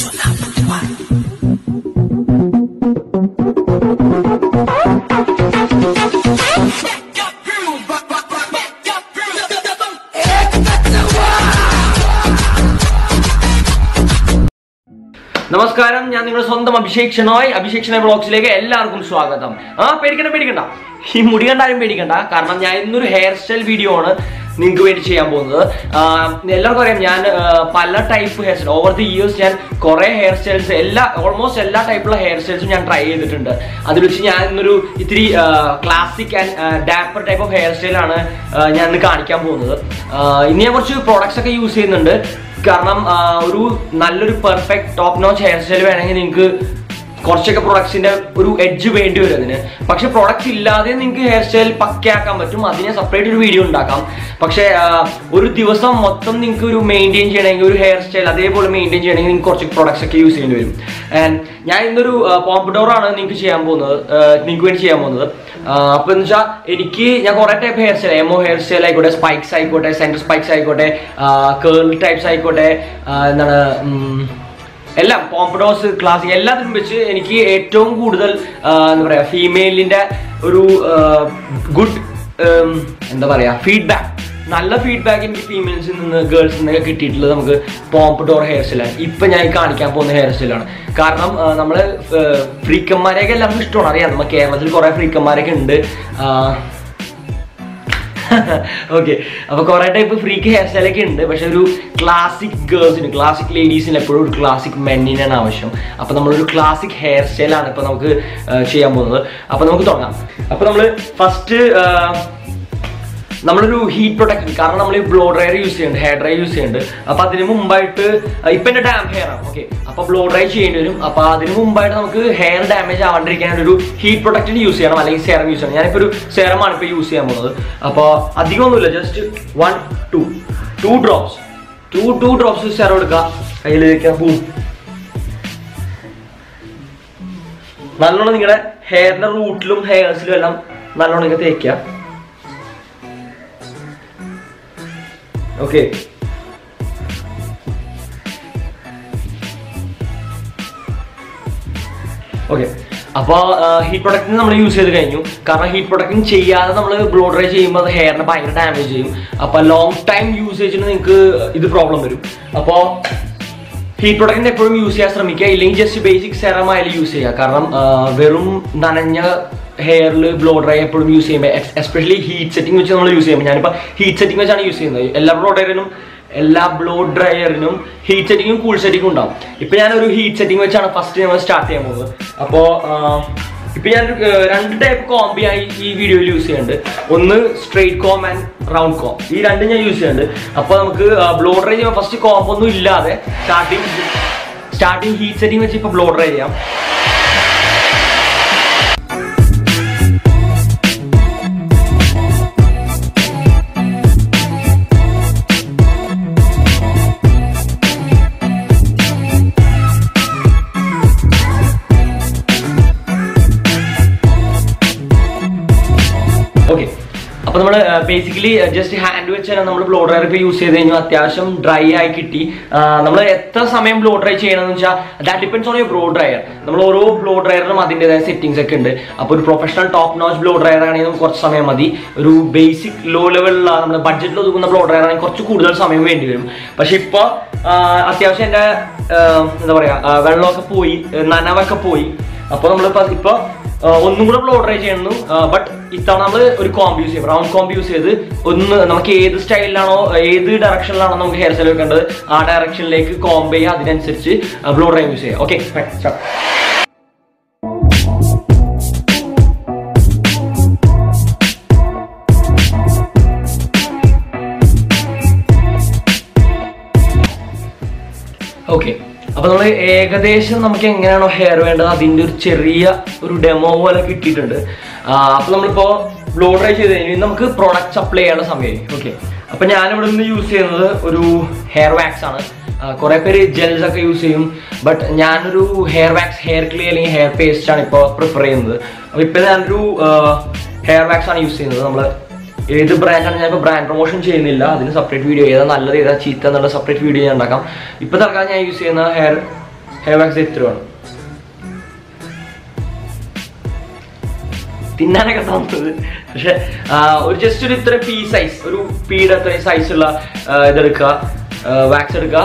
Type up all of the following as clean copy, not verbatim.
നമസ്കാരം, ഞാൻ നിങ്ങളുടെ സ്വന്തം അഭിഷേക് ഷെനോയ്. അഭിഷേക് ഷെനോയ് വ്ളോഗ്സിലേക്ക് എല്ലാവർക്കും സ്വാഗതം. പേടിക്കണ്ട, ഈ മുടി കണ്ടാലും പേടിക്കണ്ട. കാരണം ഞാൻ ഇന്നൊരു ഹെയർ സ്റ്റൈൽ വീഡിയോ ആണ് നിങ്ങൾക്ക് വേണ്ടി ചെയ്യാൻ പോകുന്നത്. എല്ലാവർക്കും അറിയാം, ഞാൻ പല type hair style over the years ഞാൻ കുറേ ഹെയർ സ്റ്റൈൽസ് ഓൾമോസ്റ്റ് എല്ലാ ടൈപ്പുള്ള ഹെയർ സ്റ്റൈൽസും ഞാൻ ട്രൈ ചെയ്തിട്ടുണ്ട്. അതിൽ വെച്ച് ഞാൻ ഇന്നൊരു ഇത്തിരി classic and dapper type of hair സ്റ്റൈലാണ് ഞാൻ ഇന്ന് കാണിക്കാൻ പോകുന്നത്. ഇനി ഞാൻ കുറച്ച് പ്രോഡക്ട്സ് ഒക്കെ യൂസ് ചെയ്യുന്നുണ്ട്. കാരണം ഒരു നല്ലൊരു perfect top notch hair style വേണമെങ്കിൽ നിങ്ങൾക്ക് കുറച്ചൊക്കെ പ്രൊഡക്ട്സിന്റെ ഒരു എഡ്ജ് വേണ്ടി വരും അതിന്. പക്ഷെ പ്രൊഡക്ട്സ് ഇല്ലാതെ നിങ്ങൾക്ക് ഹെയർ സ്റ്റൈൽ പക്കയാക്കാൻ പറ്റും. അതിനെ സെപ്പറേറ്റ് ഒരു വീഡിയോ ഉണ്ടാക്കാം. പക്ഷേ ഒരു ദിവസം മൊത്തം നിങ്ങൾക്ക് ഒരു മെയിൻറ്റെയിൻ ചെയ്യണമെങ്കിൽ, ഒരു ഹെയർ സ്റ്റൈൽ അതേപോലെ മെയിൻറ്റെയിൻ ചെയ്യണമെങ്കിൽ നിങ്ങൾക്ക് കുറച്ച് പ്രൊഡക്ട്സ് ഒക്കെ യൂസ് ചെയ്യേണ്ടി വരും. ആൻഡ് ഞാൻ ഇന്നൊരു പോംപഡോറാണ് നിങ്ങൾക്ക് വേണ്ടി ചെയ്യാൻ പോകുന്നത്. അപ്പോൾ എന്ന് വെച്ചാൽ ഞാൻ കുറേ type hair style, emo hair style ആയിക്കോട്ടെ, സ്പൈക്സ് ആയിക്കോട്ടെ, സെൻറ്റർ സ്പൈക്സ് ആയിക്കോട്ടെ, കേൾ ടൈപ്സ് ആയിക്കോട്ടെ, എല്ലാം പോംപഡോസ്, ക്ലാസിക് എല്ലാത്തിനും വെച്ച് എനിക്ക് ഏറ്റവും കൂടുതൽ എന്താ പറയുക, ഫീമെയിലിൻ്റെ ഒരു ഗുഡ് ഫീഡ്ബാക്ക്, നല്ല ഫീഡ്ബാക്ക് എനിക്ക് ഫീമെയിൽസിൽ നിന്ന്, ഗേൾസിൽ നിന്നൊക്കെ കിട്ടിയിട്ടുള്ളത് നമുക്ക് പോംപഡോർ ഹെയർ സ്റ്റൈലാണ്. ഇപ്പം ഞാൻ കാണിക്കാൻ പോകുന്ന ഹെയർ സ്റ്റൈലാണ്. കാരണം നമ്മൾ ഫ്രീക്കന്മാരെയൊക്കെ എല്ലാവർക്കും ഇഷ്ടമാണ്, അറിയാം. നമ്മൾ കേരളത്തിൽ കുറേ ഫ്രീക്കന്മാരൊക്കെ ഉണ്ട്. ഓക്കെ, അപ്പോൾ കുറേ ടൈപ്പ് ഫ്രീക്ക് ഹെയർ സ്റ്റൈലൊക്കെ ഉണ്ട്. പക്ഷെ ഒരു ക്ലാസിക് ഗേൾസിന്, ക്ലാസിക് ലേഡീസിന് എപ്പോഴും ഒരു ക്ലാസിക് മെന്നിനാണ് ആവശ്യം. അപ്പോൾ നമ്മളൊരു ക്ലാസിക് ഹെയർ സ്റ്റൈലാണ് ഇപ്പോൾ നമുക്ക് ചെയ്യാൻ പോകുന്നത്. അപ്പോൾ നമുക്ക് തുടങ്ങാം. അപ്പോൾ നമ്മൾ ഫസ്റ്റ് നമ്മളൊരു ഹീറ്റ് പ്രൊട്ടക്ഷൻ, കാരണം നമ്മൾ ഈ ബ്ലോ ഡ്രയർ യൂസ് ചെയ്യുന്നുണ്ട്, ഹെയർ ഡ്രൈ യൂസ് ചെയ്യുന്നുണ്ട്. അപ്പോൾ അതിന് മുമ്പായിട്ട് ഇപ്പം എൻ്റെ ഡാം ഹെയർ ആണ്. ഓക്കെ, അപ്പോൾ ബ്ലോ ഡ്രൈ ചെയ്യേണ്ടി വരും. അപ്പോൾ അതിന് മുമ്പായിട്ട് നമുക്ക് ഹെയർ ഡാമേജ് ആവാണ്ടിരിക്കാൻ ഒരു ഹീറ്റ് പ്രൊട്ടക്ഷൻ യൂസ് ചെയ്യണം, അല്ലെങ്കിൽ സെറം യൂസ് ചെയ്യണം. ഞാനിപ്പോൾ ഒരു സെറമാണ് ഇപ്പോൾ യൂസ് ചെയ്യാൻ പോകുന്നത്. അപ്പോൾ അധികമൊന്നുമില്ല, ജസ്റ്റ് 2 ഡ്രോപ്സ് സെറം എടുക്കുക, കയ്യിൽ വയ്ക്കുക, പൂം. നല്ലോണം നിങ്ങളുടെ ഹെയറിൻ്റെ റൂട്ടിലും ഹെയർസിലും എല്ലാം നല്ലോണം ഇങ്ങനെ തേക്കുക. ഓക്കെ, അപ്പോൾ ഹീറ്റ് പ്രൊട്ടക്റ്റിന് നമ്മൾ യൂസ് ചെയ്ത് കഴിഞ്ഞു. കാരണം ഹീറ്റ് പ്രൊട്ടക്റ്റിംഗ് ചെയ്യാതെ നമ്മൾ ബ്ലോ ഡ്രൈ ചെയ്യുമ്പോൾ അത് ഹെയറിനെ ഭയങ്കര ഡാമേജ് ചെയ്യും. അപ്പോൾ ലോങ് ടൈം യൂസേജിന് നിങ്ങൾക്ക് ഇത് പ്രോബ്ലം വരും. അപ്പോൾ ഹീറ്റ് പ്രൊട്ടക്റ്റിന് എപ്പോഴും യൂസ് ചെയ്യാൻ ശ്രമിക്കുക. ഇല്ലെങ്കിൽ ജസ്റ്റ് ബേസിക് സെറം ആയാലും യൂസ് ചെയ്യുക. കാരണം വെറും നനഞ്ഞ ഹെയറിൽ ബ്ലോ ഡ്രൈ എപ്പോഴും യൂസ് ചെയ്യുമ്പോൾ, എസ്പെഷ്യലി ഹീറ്റ് സെറ്റിംഗ് വെച്ച് നമ്മൾ യൂസ് ചെയ്യുമ്പോൾ, ഞാനിപ്പോൾ ഹീറ്റ് സെറ്റിംഗ് വെച്ചാണ് യൂസ് ചെയ്യുന്നത്. എല്ലാ ബ്ലോ ഡ്രയറിനും ഹീറ്റ് സെറ്റിങ്ങും കൂൾ സെറ്റിങ്ങും ഉണ്ടാവും. ഇപ്പം ഞാനൊരു ഹീറ്റ് സെറ്റിംഗ് വെച്ചാണ് ഫസ്റ്റ് നമ്മൾ സ്റ്റാർട്ട് ചെയ്യാൻ പോകുന്നത്. അപ്പോൾ ഇപ്പം ഞാൻ 2 ടൈപ്പ് കോംബിയായി ഈ വീഡിയോയിൽ യൂസ് ചെയ്യുന്നുണ്ട്. ഒന്ന് straight com and round com. ഈ രണ്ടും ഞാൻ യൂസ് ചെയ്യുന്നുണ്ട്. അപ്പോൾ നമുക്ക് ബ്ലോ ഡ്രൈ ചെയ്യുമ്പോൾ ഫസ്റ്റ് കോമ്പൊന്നും ഇല്ലാതെ സ്റ്റാർട്ടിങ് ഹീറ്റ് സെറ്റിംഗ് വെച്ച് ഇപ്പോൾ ബ്ലോ ഡ്രൈ ചെയ്യാം. ഓക്കെ, അപ്പോൾ നമ്മൾ ബേസിക്കലി ജസ്റ്റ് ഹാൻഡ് വെച്ചാണ് നമ്മൾ ബ്ലോ ഡ്രയർ ഇപ്പോൾ യൂസ് ചെയ്ത് കഴിഞ്ഞാൽ അത്യാവശ്യം ഡ്രൈ ആയി കിട്ടി. നമ്മൾ എത്ര സമയം ബ്ലോ ഡ്രൈ ചെയ്യണമെന്ന് വെച്ചാൽ that depends on your blow dryer. നമ്മൾ ഓരോ ബ്ലോ ഡ്രയറിനും അതിൻ്റെതായ സെറ്റിംഗ്സ് ഒക്കെ ഉണ്ട്. അപ്പോൾ ഒരു professional top notch blow dryer ആണെങ്കിൽ നമുക്ക് കുറച്ച് സമയം മതി. ഒരു ബേസിക് ലോ ലെവലിലുള്ള നമ്മുടെ ബഡ്ജറ്റിൽ ഒതുക്കുന്ന ബ്ലോ ഡ്രയർ ആണെങ്കിൽ കുറച്ച് കൂടുതൽ സമയം വേണ്ടി വരും. പക്ഷെ ഇപ്പോൾ അത്യാവശ്യം എൻ്റെ എന്താ പറയുക, വെള്ളമൊക്കെ പോയി, നനവൊക്കെ പോയി. അപ്പോൾ നമ്മളിപ്പോൾ ഒന്നും കൂടെ ബ്ലോ ഡ്രൈ ചെയ്യുന്നു. ബട്ട് ഇത്തവണ നമ്മൾ ഒരു കോംബ് യൂസ് ചെയ്യും, റൗണ്ട് കോംബ് യൂസ് ചെയ്ത് നമുക്ക് ഏത് സ്റ്റൈലിലാണോ, ഏത് ഡയറക്ഷനിലാണോ നമുക്ക് ഹെയർ സ്റ്റൈൽ വെക്കേണ്ടത് ആ ഡയറക്ഷനിലേക്ക് കോംബ് ചെയ്യുക. അതിനനുസരിച്ച് ബ്ലോ ഡ്രൈ യൂസ് ചെയ്യുക. Okay, start. ഓക്കെ, അപ്പോൾ നമ്മൾ ഏകദേശം നമുക്ക് എങ്ങനെയാണോ ഹെയർ വേണ്ടത് അതിൻ്റെ ഒരു ചെറിയ ഒരു ഡെമോ പോലെ കിട്ടിയിട്ടുണ്ട്. അപ്പോൾ നമ്മളിപ്പോൾ ബ്ലോ ഡ്രൈ ചെയ്ത് കഴിഞ്ഞാൽ നമുക്ക് പ്രോഡക്റ്റ് അപ്ലൈ ചെയ്യേണ്ട സമയമായി. ഓക്കെ, അപ്പോൾ ഞാനിവിടെ നിന്ന് യൂസ് ചെയ്യുന്നത് ഒരു ഹെയർ വാക്സ് ആണ്. കുറേ പേര് ജെൽസ് ഒക്കെ യൂസ് ചെയ്യും. ബട്ട് ഞാനൊരു ഹെയർ വാക്സ്, ഹെയർ ക്ലേ അല്ലെങ്കിൽ ഹെയർ പേസ്റ്റ് ആണ് ഇപ്പോൾ പ്രിഫർ ചെയ്യുന്നത്. അപ്പോൾ ഇപ്പോൾ ഞാനൊരു ഹെയർ വാക്സ് ആണ് യൂസ് ചെയ്യുന്നത്. നമ്മൾ ഏത് ബ്രാൻഡാണ്, ഞാനിപ്പോൾ ബ്രാൻഡ് പ്രൊമോഷൻ ചെയ്യുന്നില്ല. അതിന് സെപ്പറേറ്റ് വീഡിയോ, ഏതാ നല്ലത് ഏതാ ചീത്ത എന്നുള്ള സെപ്പറേറ്റ് വീഡിയോ ഞാൻ ഉണ്ടാക്കാം. ഇപ്പോൾ തൽക്കാലം ഞാൻ യൂസ് ചെയ്യുന്ന ഹെയർ വാക്സ് ഇത്രയാണ്. തിന്നാനൊക്കെ തോന്നുന്നത്. പക്ഷെ ഒരു ജസ്റ്റ് ഒരു ഇത്ര പീ സൈസ്, ഒരു പീയുടെ അത്രയും സൈസുള്ള ഇതെടുക്കുക, വാക്സ് എടുക്കുക,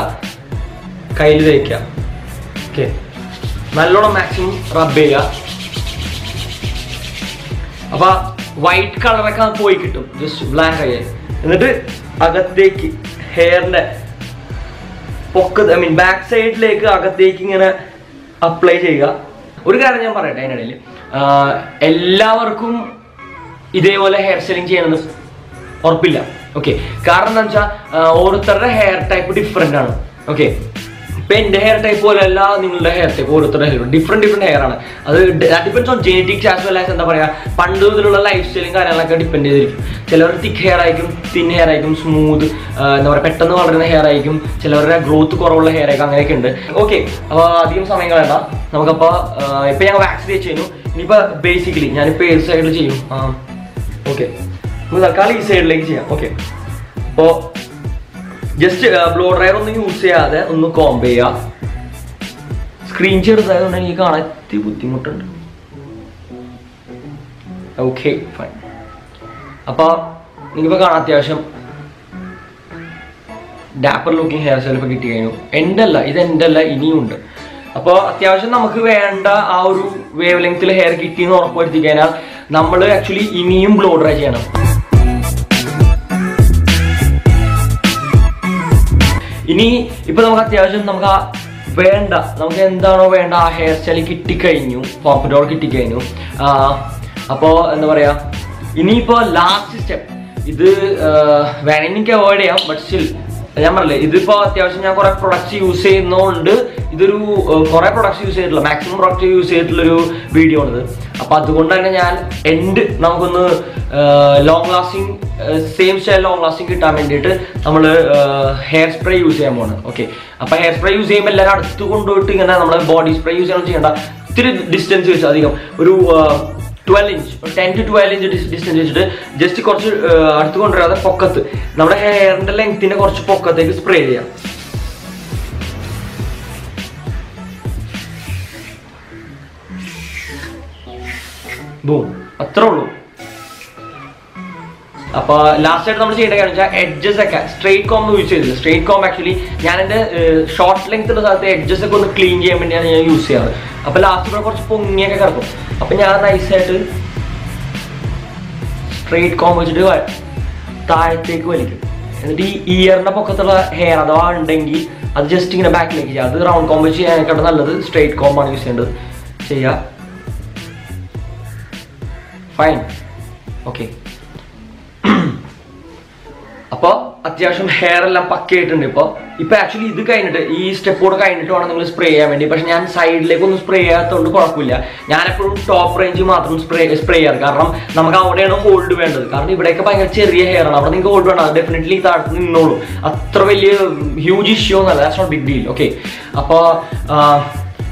കയ്യിൽ തേക്കുക. ഓക്കെ, നല്ലോണം മാക്സിമം റബ്ബ് ചെയ്യുക. അപ്പൊ വൈറ്റ് കളറൊക്കെ പോയി കിട്ടും, ജസ്റ്റ് ബ്ലാക്ക് ആയി. എന്നിട്ട് അകത്തേക്ക് ഹെയറിന്റെ പൊക്കത്ത്, ഐ മീൻ ബാക്ക് സൈഡിലേക്ക് അകത്തേക്ക് ഇങ്ങനെ അപ്ലൈ ചെയ്യുക. ഒരു കാര്യം ഞാൻ പറയട്ടെ അതിനിടയിൽ, എല്ലാവർക്കും ഇതേപോലെ ഹെയർ സ്റ്റൈലിംഗ് ചെയ്യണമെന്ന് ഉറപ്പില്ല. ഓക്കെ, കാരണം എന്താ വെച്ചാൽ ഓരോരുത്തരുടെ ഹെയർ ടൈപ്പ് ഡിഫറെൻ്റ് ആണ്. ഓക്കെ, ഇപ്പം എൻ്റെ ഹെയർ ടൈപ്പ് പോലെയല്ല നിങ്ങളുടെ ഹെയർ ടൈപ്പ്, ഓരോരുത്തരുടെ ഹെയർ ഡിഫറെൻറ്റ് ഹെയർ ആണ്. അത് depends on genetics as well as എന്താ പറയുക, പണ്ട് മുതലുള്ള ലൈഫ് സ്റ്റൈലും കാര്യങ്ങളൊക്കെ ഡിപ്പെൻഡ് ചെയ്തിരിക്കും. ചിലവർ തിക്ക് ഹെയർ ആയിരിക്കും, തിൻ ഹെയർ ആയിരിക്കും, സ്മൂത്ത് എന്താ പറയുക പെട്ടെന്ന് വളരുന്ന ഹെയർ ആയിരിക്കും, ചിലവരുടെ ഗ്രോത്ത് കുറവുള്ള ഹെയർ ആയിരിക്കും, അങ്ങനെയൊക്കെ ഉണ്ട്. ഓക്കെ, അപ്പോൾ അധികം സമയം കളയണ്ട, നമുക്കപ്പോൾ ഇപ്പം ഞാൻ വാക്സ് തേച്ച് കഴിഞ്ഞു. ഇനിയിപ്പോൾ ബേസിക്കലി ഞാനിപ്പോൾ ഏത് സൈഡിൽ ചെയ്യും? ഓക്കെ, നമുക്ക് തൽക്കാലം ഈ സൈഡിലേക്ക് ചെയ്യാം. ഓക്കെ, അപ്പോൾ ജസ്റ്റ് ബ്ലോ ഡ്രയർ ഒന്നും യൂസ് ചെയ്യാതെ ഒന്ന് കോംബ് ചെയ്യുക. സ്ക്രീൻ ചെറുതായതുകൊണ്ട് എനിക്ക് കാണാൻ ഇത്തിരി ബുദ്ധിമുട്ടുണ്ട്. Okay fine. അപ്പോൾ നിങ്ങൾക്കിപ്പോൾ കാണാൻ അത്യാവശ്യം ഡാപ്പർ ലുക്കിംഗ് ഹെയർ സ്റ്റൈൽ ഇപ്പോൾ കിട്ടി കഴിഞ്ഞു. എൻ്റെ അല്ല, ഇത് എൻ്റെ അല്ല, ഇനിയും ഉണ്ട്. അപ്പോൾ അത്യാവശ്യം നമുക്ക് വേണ്ട ആ ഒരു വേവ് ലെങ്ത്തിൽ ഹെയർ കിട്ടിയെന്ന് ഉറപ്പുവരുത്തി കഴിഞ്ഞാൽ നമ്മൾ ആക്ച്വലി ഇനിയും ബ്ലോ ഡ്രൈ ചെയ്യണം. ഇനി ഇപ്പൊ നമുക്ക് അത്യാവശ്യം നമുക്ക് ആ വേണ്ട, നമുക്ക് എന്താണോ വേണ്ട ആ ഹെയർ സ്റ്റൈൽ കിട്ടിക്കഴിഞ്ഞു, പോംപഡോർ കിട്ടിക്കഴിഞ്ഞു. അപ്പോൾ എന്താ പറയാ, ഇനിയിപ്പോ ലാസ്റ്റ് സ്റ്റെപ്പ്, ഇത് വേണമെങ്കിൽ എനിക്ക് അവോയ്ഡ് ചെയ്യാം, ബട്ട് സ്റ്റിൽ ഞാൻ പറഞ്ഞില്ലേ, ഇതിപ്പോ അത്യാവശ്യം ഞാൻ കുറെ പ്രൊഡക്ട്സ് യൂസ് ചെയ്യുന്നതുകൊണ്ട് ഇതൊരു കുറെ പ്രൊഡക്ട്സ് യൂസ് ചെയ്തിട്ടുള്ള, മാക്സിമം പ്രൊഡക്റ്റ് യൂസ് ചെയ്തിട്ടുള്ളൊരു വീഡിയോ ആണിത്. അപ്പൊ അതുകൊണ്ട് തന്നെ ഞാൻ നമുക്കൊന്ന് long lasting, same style long lasting കിട്ടാൻ വേണ്ടിയിട്ട് നമ്മൾ ഹെയർ സ്പ്രേ യൂസ് ചെയ്യാൻ പോകണം. ഓക്കെ, അപ്പൊ ഹെയർ സ്പ്രേ യൂസ് ചെയ്യുമ്പോൾ എല്ലാവരും അടുത്ത് കൊണ്ടുപോയിട്ട് ഇങ്ങനെ നമ്മൾ ബോഡി സ്പ്രേ യൂസ് ചെയ്യണ്ട, ഇത്തിരി ഡിസ്റ്റൻസ് വെച്ച് അധികം ഒരു 12 ഇഞ്ച് 10 to 12 ഇഞ്ച് ഡിസ്റ്റൻസ് വെച്ചിട്ട് ജസ്റ്റ് കുറച്ച് അടുത്ത് കൊണ്ടുവരാതെ പൊക്കത്ത്, നമ്മുടെ ഹെയറിന്റെ ലെങ്ത്തിന്റെ കുറച്ച് പൊക്കത്തേക്ക് സ്പ്രേ ചെയ്യാം. ബൂം, അത്രേ ഉള്ളൂ. അപ്പൊ ലാസ്റ്റ് ആയിട്ട് നമ്മൾ ചെയ്യേണ്ട കാര്യം വെച്ചാൽ എഡ്ജസ് ഒക്കെ സ്ട്രെയിറ്റ് കോംബ് യൂസ് ചെയ്തില്ല. സ്ട്രെയിറ്റ് കോംബ് ആക്ച്വലി ഞാൻ എൻ്റെ ഷോർട്ട് ലെങ്ത് ഉള്ള സ്ഥലത്ത് എഡ്ജസ് ഒക്കെ ഒന്ന് ക്ലീൻ ചെയ്യാൻ വേണ്ടിയാണ് ഞാൻ യൂസ് ചെയ്യാറ്. അപ്പൊ ലാസ്റ്റ് ഇവിടെ കുറച്ച് പൊങ്ങിയൊക്കെ കിടക്കും. അപ്പൊ ഞാൻ നൈസായിട്ട് സ്ട്രെയിറ്റ് കോംബ് വെച്ചിട്ട് താഴത്തേക്ക് വലിക്കും. എന്നിട്ട് ഈ ഇയറിന്റെ പൊക്കത്തുള്ള ഹെയർ അഥവാ ഉണ്ടെങ്കിൽ അത് ജസ്റ്റ് ഇങ്ങനെ ബാക്കിലേക്ക് ചെയ്യുക. അത് റൗണ്ട് കോംബ് വെച്ച് ചെയ്യാനേക്കാട്ട് നല്ലത് സ്ട്രെയിറ്റ് കോംബാണ് യൂസ് ചെയ്യേണ്ടത്. ചെയ്യുക. ഫൈൻ. ഓക്കെ, അപ്പോൾ അത്യാവശ്യം ഹെയർ എല്ലാം പക്കയായിട്ടുണ്ട്. ഇപ്പൊ ആക്ച്വലി ഇത് കഴിഞ്ഞിട്ട് ഈ സ്റ്റെപ്പോട് കഴിഞ്ഞിട്ട് വേണം നിങ്ങൾ സ്പ്രേ ചെയ്യാൻ വേണ്ടി. പക്ഷെ ഞാൻ സൈഡിലേക്കൊന്നും സ്പ്രേ ചെയ്യാത്തതുകൊണ്ട് കുഴപ്പമില്ല. ഞാനെപ്പോഴും ടോപ്പ് റേഞ്ച് മാത്രം സ്പ്രേ ചെയ്യാറ്. കാരണം നമുക്ക് അവിടെയാണ് ഹോൾഡ് വേണ്ടത്. കാരണം ഇവിടെയൊക്കെ ഭയങ്കര ചെറിയ ഹെയർ ആണ്, അവിടെ നിങ്ങൾക്ക് ഹോൾഡ് വേണം. അത് ഡെഫിനറ്റ്ലി താഴ്ത്ത് നിന്നോളൂ. അത്ര വലിയ ഹ്യൂജ് ഇഷ്യൂ ഒന്നല്ല, that's not big deal. Okay, അപ്പോൾ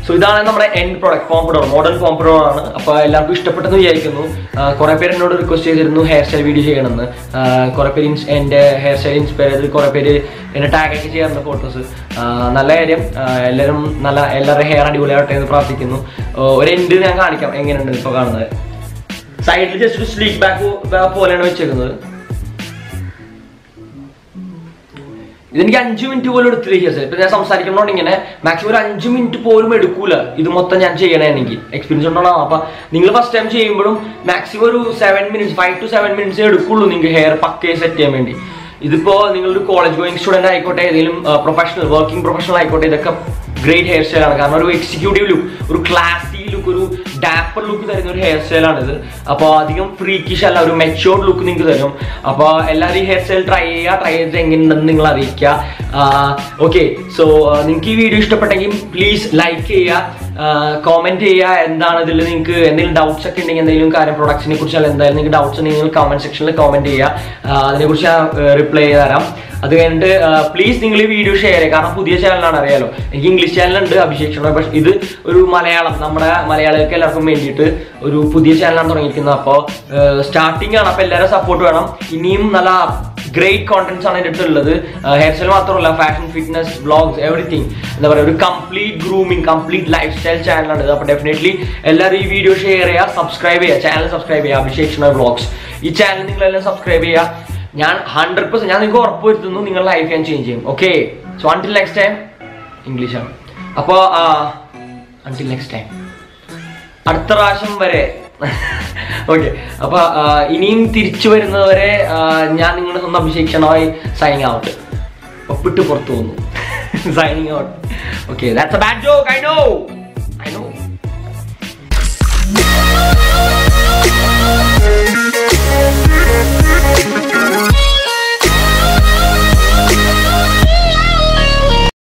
സോ ഇതാണ് നമ്മുടെ end product, pompadour, modern pompadour ആണ്. അപ്പോൾ എല്ലാവർക്കും ഇഷ്ടപ്പെട്ടെന്ന് വിചാരിക്കുന്നു. കുറേ പേര് എന്നോട് റിക്വസ്റ്റ് ചെയ്തിരുന്നു ഹെയർ സ്റ്റൈൽ വീഡിയോ ചെയ്യണമെന്ന്. കുറേ പേര് എൻ്റെ ഹെയർ സ്റ്റൈൽ ഇൻസ്പയർ ചെയ്ത് കുറേ പേര് എന്നെ ടാഗൊക്കെ ചെയ്യാറുണ്ട് ഫോട്ടോസ്. നല്ല കാര്യം, എല്ലാവരുടെ ഹെയർ അടിപൊളിയാവട്ടെ എന്ന് പ്രാർത്ഥിക്കുന്നു. ഒരു എൻഡ് ഞാൻ കാണിക്കാം എങ്ങനെയുണ്ട് ഇപ്പോൾ കാണുന്നത്. സൈഡിൽ ജസ്റ്റ് ഒരു സ്ലീക്ക് ബാക്ക് പോലെയാണ് വെച്ചേക്കുന്നത്. ഇതെനിക്ക് 5 മിനിറ്റ് പോലും എടുത്തില്ല. ഇപ്പൊ ഞാൻ സംസാരിക്കുന്നതുകൊണ്ട് ഇങ്ങനെ മാക്സിമം ഒരു 5 മിനിറ്റ് പോലും എടുക്കൂല ഇത് മൊത്തം ഞാൻ ചെയ്യണേ. എനിക്ക് എക്സ്പീരിയൻസ് ഉണ്ടോ? അപ്പൊ നിങ്ങൾ ഫസ്റ്റ് ടൈം ചെയ്യുമ്പോഴും മാക്സിമം ഒരു 7 മിനിറ്റ്സ് 5 to 7 മിനിറ്റ്സ് എടുക്കുള്ളൂ നിങ്ങൾക്ക് ഹെയർ പക്കയെ സെറ്റ് ചെയ്യാൻ വേണ്ടി. ഇതിപ്പോ നിങ്ങളൊരു കോളേജ് ഗോയിങ് സ്റ്റുഡന്റ് ആയിക്കോട്ടെ, ഏതെങ്കിലും പ്രൊഫഷണൽ വർക്കിംഗ് പ്രൊഫഷണൽ ആയിക്കോട്ടെ, ഇതൊക്കെ ഗ്രേറ്റ് ഹെയർ സ്റ്റൈൽ ആണ്. കാരണം ഒരു എക്സിക്യൂട്ടീവ് ലുക്ക്, ഒരു ക്ലാസി ലുക്ക്, ഒരു ഡാപ്പർ ലുക്ക് തരുന്ന ഒരു ഹെയർ സ്റ്റൈലാണിത്. അപ്പോൾ അധികം ഫ്രീക്കിഷ് അല്ല, ഒരു മെച്യൂർഡ് ലുക്ക് നിങ്ങൾക്ക് തരും. അപ്പോൾ എല്ലാവരും ഈ ഹെയർ സ്റ്റൈൽ ട്രൈ ചെയ്തിട്ട് എങ്ങനെയുണ്ടെന്ന് നിങ്ങൾ അറിയിക്കുക. ഓക്കെ, സോ നിങ്ങൾക്ക് ഈ വീഡിയോ ഇഷ്ടപ്പെട്ടെങ്കിൽ പ്ലീസ് ലൈക്ക് ചെയ്യുക, കോമെന്റ് ചെയ്യുക. എന്താണ് ഇതിൽ നിങ്ങൾക്ക് എന്തെങ്കിലും ഡൗട്ട്സ് ഒക്കെ ഉണ്ടെങ്കിൽ, എന്തെങ്കിലും കാര്യം പ്രൊഡക്ട്സിനെ കുറിച്ച് എന്തായാലും നിങ്ങൾക്ക് ഡൗട്ട്സ് ഉണ്ടെങ്കിൽ നിങ്ങൾ കമന്റ് സെക്ഷനിൽ കമന്റ് ചെയ്യുക. അതിനെക്കുറിച്ച് ഞാൻ റിപ്ലൈ ചെയ്ത് തരാം. അത് കഴിഞ്ഞിട്ട് പ്ലീസ് നിങ്ങൾ ഈ വീഡിയോ ഷെയർ ചെയ്യുക. കാരണം പുതിയ ചാനലാണ്, അറിയാലോ. എനിക്ക് ഇംഗ്ലീഷ് ചാനലുണ്ട്, അഭിഷേക് ഷെനോയ്. പക്ഷേ ഇത് ഒരു മലയാളം, നമ്മുടെ മലയാളികൾക്ക് എല്ലാവർക്കും വേണ്ടിയിട്ട് ഒരു പുതിയ ചാനലാണ് തുടങ്ങിയിരിക്കുന്നത്. അപ്പോൾ സ്റ്റാർട്ടിംഗ് ആണ്. അപ്പോൾ എല്ലാവരും സപ്പോർട്ട് വേണം. ഇനിയും നല്ല ഗ്രേറ്റ് കോണ്ടന്റ്സ് ആണ് എൻ്റെ അടുത്തുള്ളത്. ഹെയർ സ്റ്റൈൽ മാത്രമല്ല, ഫാഷൻ, ഫിറ്റ്നസ്, വ്ളോഗ്സ്, എവറിത്തിങ്. എന്താ പറയുക, ഒരു complete grooming, complete life style ചാനലാണ് ഇത്. അപ്പോൾ ഡെഫിനറ്റ്ലി എല്ലാവരും ഈ വീഡിയോ ഷെയർ ചെയ്യുക, സബ്സ്ക്രൈബ് ചെയ്യുക, ചാനൽ സബ്സ്ക്രൈബ് ചെയ്യുക, അഭിഷേക് ഷെനോയ് വ്ളോഗ്സ്. ഈ ചാനൽ നിങ്ങളെല്ലാം സബ്സ്ക്രൈബ് ചെയ്യുക. ഞാൻ 100% ഞാൻ നിങ്ങൾക്ക് ഉറപ്പ് വരുത്തുന്നു നിങ്ങളുടെ ലൈഫ് ഞാൻ ചേഞ്ച് ചെയ്യും. Okay, so until next time. ഇംഗ്ലീഷാണ്. അപ്പോൾ അൺടിൽ നെക്സ്റ്റ് ടൈം, അടുത്ത പ്രാവശ്യം വരെ. ഓക്കെ, അപ്പൊ ഇനിയും തിരിച്ചു വരുന്നവരെ ഞാൻ നിങ്ങളുടെ സ്വന്തം അഭിഷേക് ഷെനോയ് സൈനിങ് ഔട്ട്. ഒപ്പിട്ട് പുറത്തു പോകുന്നു. Signing out. Okay, that's A bad joke, I know.